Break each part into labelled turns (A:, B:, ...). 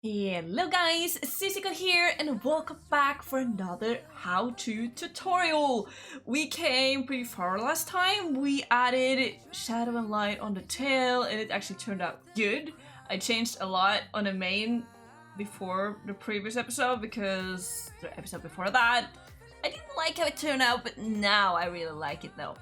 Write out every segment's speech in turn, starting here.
A: Hello guys, Sisiko here and welcome back for another how-to tutorial. We came pretty far last time. We added shadow and light on the tail and it actually turned out good. I changed a lot on the mane before the previous episode because the episode before that I didn't like how it turned out, but now I really like it though.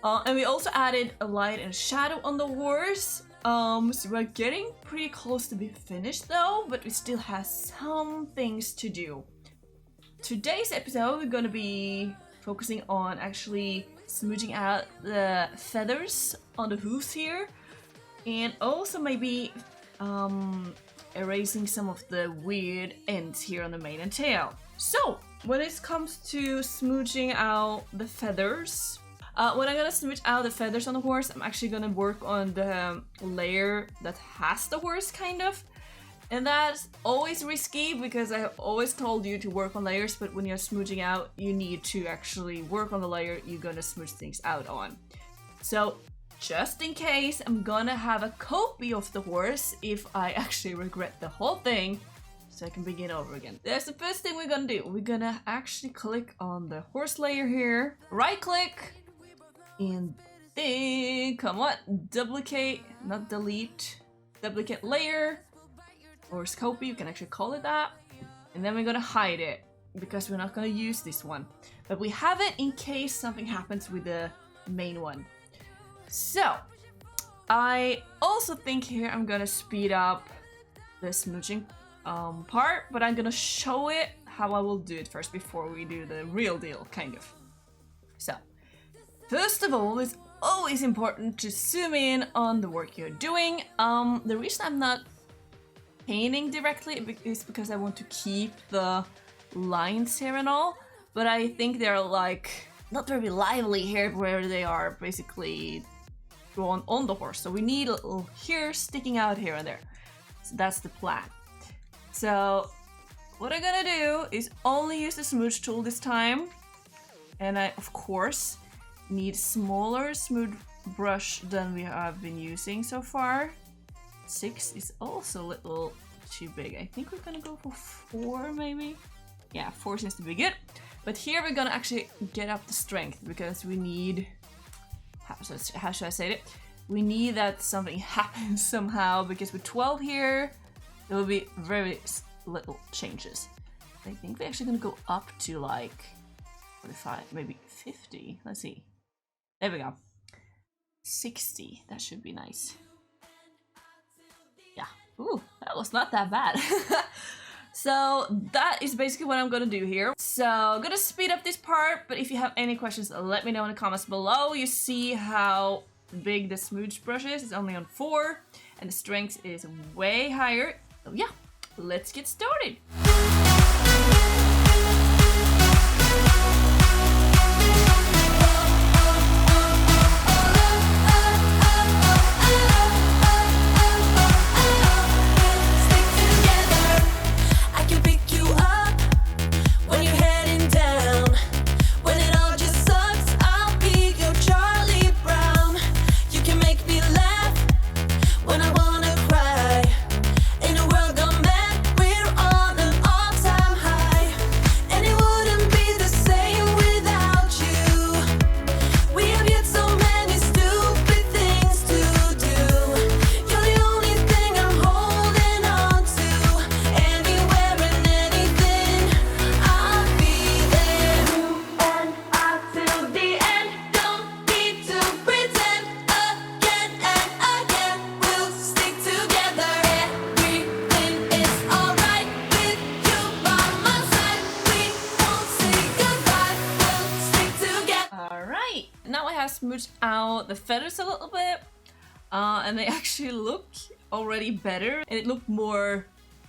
A: And we also added a light and a shadow on the horse. So we're getting pretty close to be finished though, but we still have some things to do. Today's episode we're gonna be focusing on actually smoothing out the feathers on the hooves here, and also maybe erasing some of the weird ends here on the mane and tail. So when it comes to smoothing out the feathers, when I'm gonna smooth out the feathers on the horse, I'm actually gonna work on the layer that has the horse, kind of. And that's always risky because I have always told you to work on layers, but when you're smoothing out, you need to actually work on the layer you're gonna smooth things out on. So just in case, I'm gonna have a copy of the horse if I actually regret the whole thing, so I can begin over again. That's the first thing we're gonna do. We're gonna actually click on the horse layer here, right click, and then, come on, duplicate, not delete, duplicate layer, or copy, you can actually call it that. And then we're gonna hide it, because we're not gonna use this one. But we have it in case something happens with the main one. So, I also think here I'm gonna speed up the smooching part, but I'm gonna show it how I will do it first before we do the real deal, kind of. So, first of all, it's always important to zoom in on the work you're doing. The reason I'm not painting directly is because I want to keep the lines here and all, but I think they're like not very lively here where they are basically drawn on the horse. So we need a little hair sticking out here and there. So that's the plan. So what I'm gonna do is only use the smooth tool this time, and I of course need smaller smooth brush than we have been using so far. 6 is also a little too big. I think we're gonna go for 4 maybe. Yeah, 4 seems to be good. But here we're gonna actually get up the strength because we need, how should I say it? We need that something happens somehow, because with 12 here there will be very little changes. I think we're actually gonna go up to like 45, maybe 50. Let's see. There we go. 60. That should be nice. Yeah. Ooh, that was not that bad. So that is basically what I'm gonna do here. So I'm gonna speed up this part, but if you have any questions, let me know in the comments below. You see how big the smooth brush is. It's only on 4, and the strength is way higher. So yeah, let's get started. Now I have smoothed out the feathers a little bit, and they actually look already better, and it looked more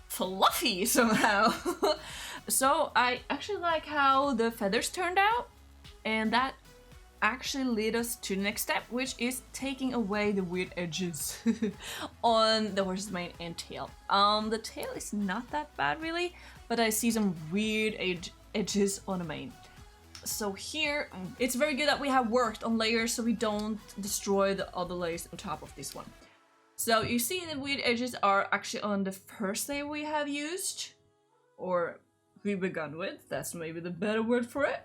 A: fluffy somehow. So I actually like how the feathers turned out, and that actually led us to the next step, which is taking away the weird edges on the horse's mane and tail. The tail is not that bad really, but I see some weird edges on the mane. So here, it's very good that we have worked on layers so we don't destroy the other layers on top of this one. So you see the weird edges are actually on the first layer we have used, or we begun with. That's maybe the better word for it.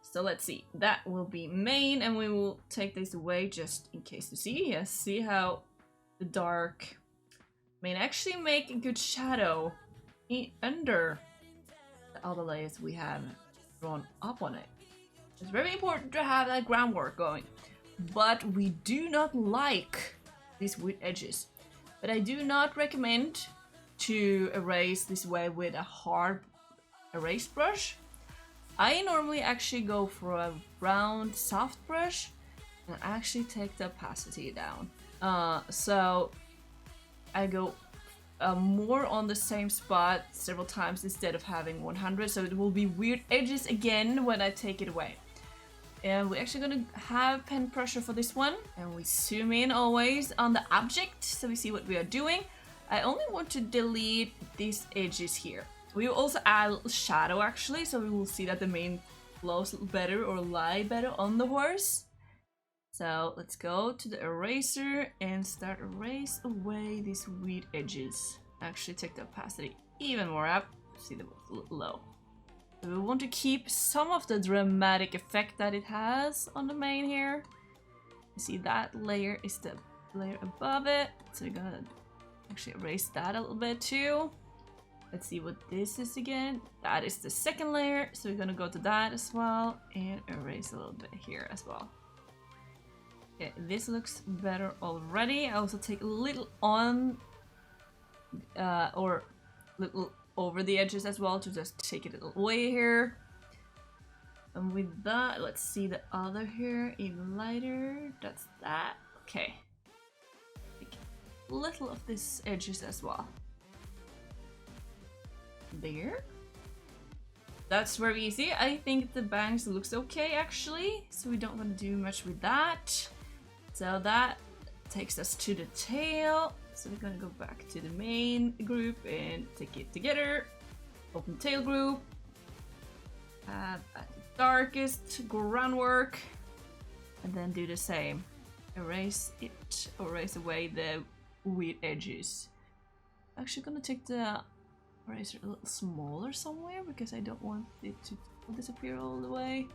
A: So let's see, that will be main, and we will take this away just in case to see. Yes, see how the dark main actually make a good shadow under the other layers we have drawn up on it. It's very important to have that groundwork going, but we do not like these weird edges. But I do not recommend to erase this way with a hard erase brush. I normally actually go for a round soft brush and actually take the opacity down. So I go more on the same spot several times instead of having 100, so it will be weird edges again when I take it away. And we're actually gonna have pen pressure for this one, and we zoom in always on the object so we see what we are doing. I only want to delete these edges here. We will also add a little shadow actually, so we will see that the mane flows better or lie better on the horse. So let's go to the eraser and start erase away these weird edges. Actually take the opacity even more up, see that it's a little low. So we want to keep some of the dramatic effect that it has on the mane here. You see that layer is the layer above it, so we're gonna actually erase that a little bit too. Let's see what this is again. That is the second layer, so we're gonna go to that as well and erase a little bit here as well. Okay, this looks better already. I also take a little on or little over the edges as well to just take it away here. And with that, let's see the other here even lighter. That's that. Okay. Take a little of these edges as well. There. That's very easy. I think the bangs looks okay actually, so we don't want to do much with that. So that takes us to the tail. So we're gonna go back to the main group and take it together. Open tail group. Add the darkest groundwork, and then do the same. Erase it. Erase away the weird edges. I'm actually gonna take the eraser a little smaller somewhere because I don't want it to disappear all the way.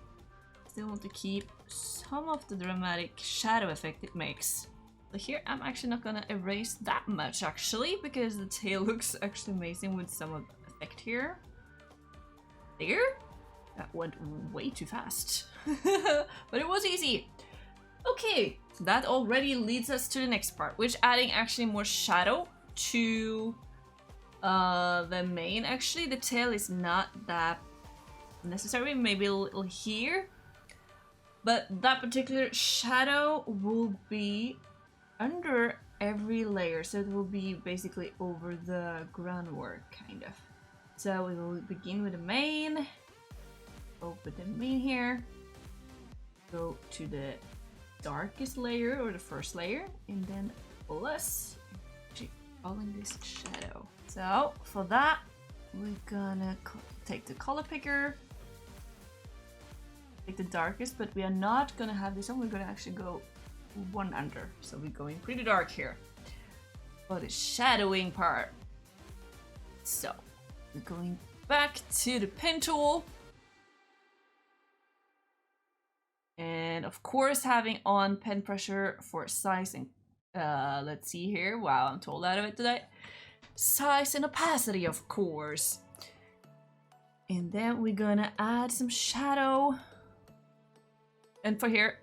A: Still want to keep some of the dramatic shadow effect it makes. But here I'm actually not gonna erase that much actually, because the tail looks actually amazing with some of the effect here. There? That went way too fast. But it was easy. Okay, so that already leads us to the next part, which adding actually more shadow to the mane. Actually, the tail is not that necessary, maybe a little here, but that particular shadow will be under every layer, so it will be basically over the groundwork kind of. So we will begin with the mane, open the mane here, go to the darkest layer or the first layer, and then plus calling this shadow. So for that, we're gonna take the color picker, take the darkest, but we are not gonna have this one. We're gonna actually go one under, so we're going pretty dark here for the shadowing part. So we're going back to the pen tool, and of course having on pen pressure for size and let's see here. Wow, I'm told out of it today. Size and opacity, of course. And then we're gonna add some shadow. And for here,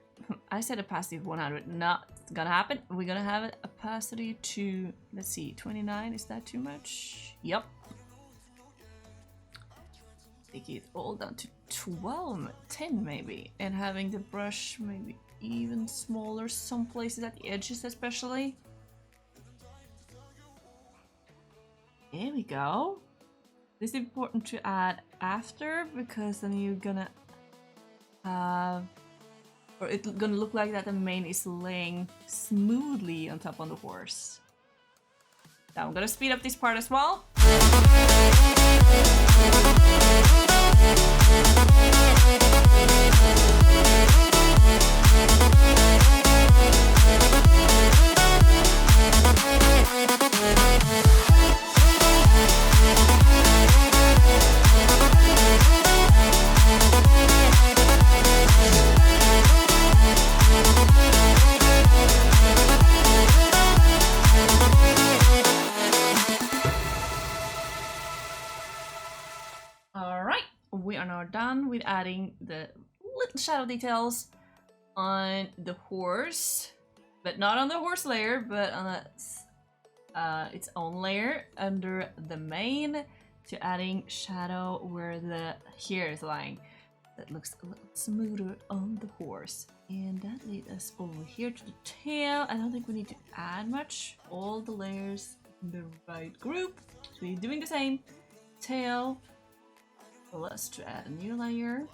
A: I said opacity of 100, not gonna happen. We're gonna have it opacity to, let's see, 29, is that too much? Yep. Take it all down to 12, 10 maybe. And having the brush maybe even smaller some places at the edges especially. There we go. This is important to add after, because then you're gonna or it's gonna look like that the mane is laying smoothly on top of the horse. Now I'm gonna speed up this part as well. we are now done with adding the little shadow details on the horse, but not on the horse layer, but on its own layer under the mane, to adding shadow where the hair is lying. That looks a little smoother on the horse. And that leads us over here to the tail. I don't think we need to add much. All the layers in the right group. So we're doing the same. Tail. Plus to add a new layer.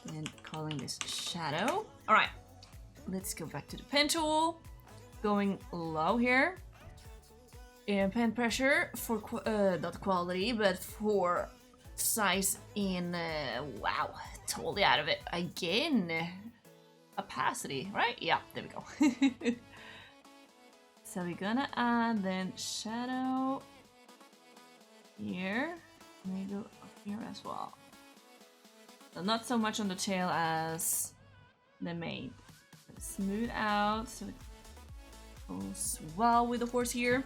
A: And calling this shadow. Alright. Let's go back to the pen tool. Going low here. And pen pressure for, not quality, but for size in, wow, totally out of it again. Opacity, right? Yeah, there we go. So we're gonna add then shadow here, maybe up here as well. So not so much on the tail as the mane. Smooth out so it goes well with the horse here.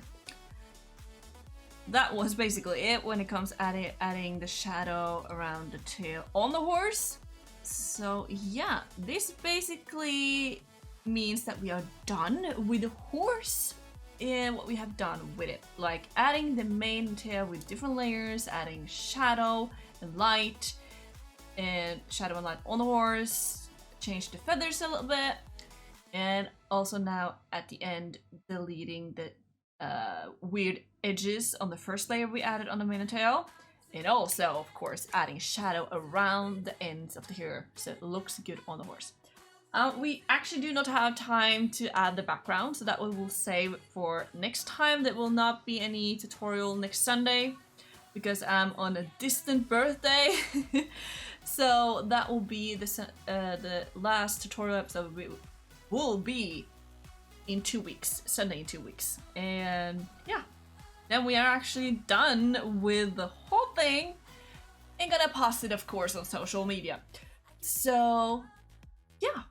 A: That was basically it when it comes to adding the shadow around the tail on the horse. So yeah, this basically means that we are done with the horse and what we have done with it. Like adding the mane and tail with different layers, adding shadow and light on the horse, change the feathers a little bit, and also now at the end deleting the weird edges on the first layer we added on the mane and tail, and also of course adding shadow around the ends of the hair so it looks good on the horse. We actually do not have time to add the background, so that we will save for next time. There will not be any tutorial next Sunday because I'm on a distant birthday. So that will be the last tutorial episode will be in 2 weeks, Sunday in 2 weeks. And yeah, then we are actually done with the whole thing and gonna post it of course on social media. So yeah,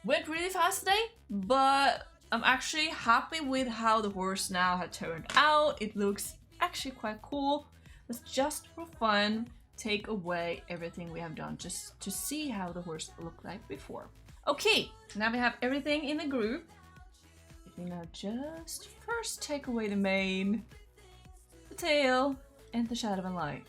A: went really fast today, but I'm actually happy with how the horse now had turned out. It looks actually quite cool. It's just for fun, take away everything we have done just to see how the horse looked like before. Okay, now we have everything in the group. We now just first take away the mane, the tail, and the shadow and light.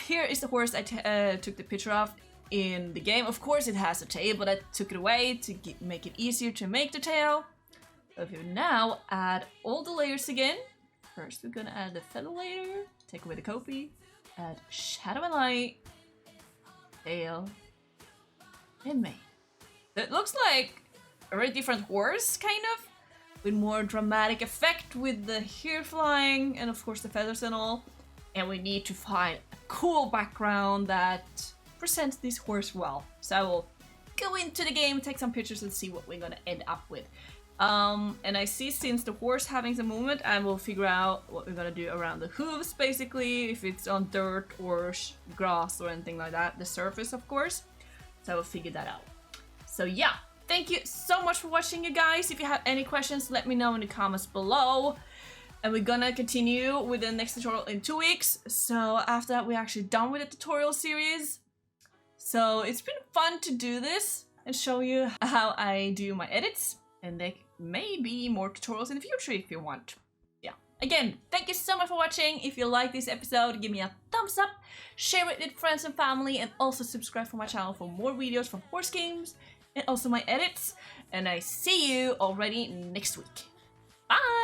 A: Here is the horse I took the picture of in the game. Of course it has a tail, but I took it away to make it easier to make the tail. So if you now add all the layers again, first we're gonna add the feather layer, take away the copy, add shadow and light, tail, and mane. It looks like a very different horse, kind of, with more dramatic effect with the hair flying and of course the feathers and all. And we need to find a cool background that presents this horse well. So I will go into the game, take some pictures and see what we're gonna end up with. And I see since the horse having some movement, I will figure out what we're gonna do around the hooves basically, if it's on dirt or grass or anything like that, the surface of course. So I will figure that out. So yeah. Thank you so much for watching, you guys. If you have any questions, let me know in the comments below. And we're gonna continue with the next tutorial in 2 weeks. So after that, we're actually done with the tutorial series. So it's been fun to do this and show you how I do my edits. And there may be more tutorials in the future if you want. Yeah. Again, thank you so much for watching. If you like this episode, give me a thumbs up, share it with friends and family, and also subscribe for my channel for more videos from horse games and also my edits, and I see you already next week. Bye!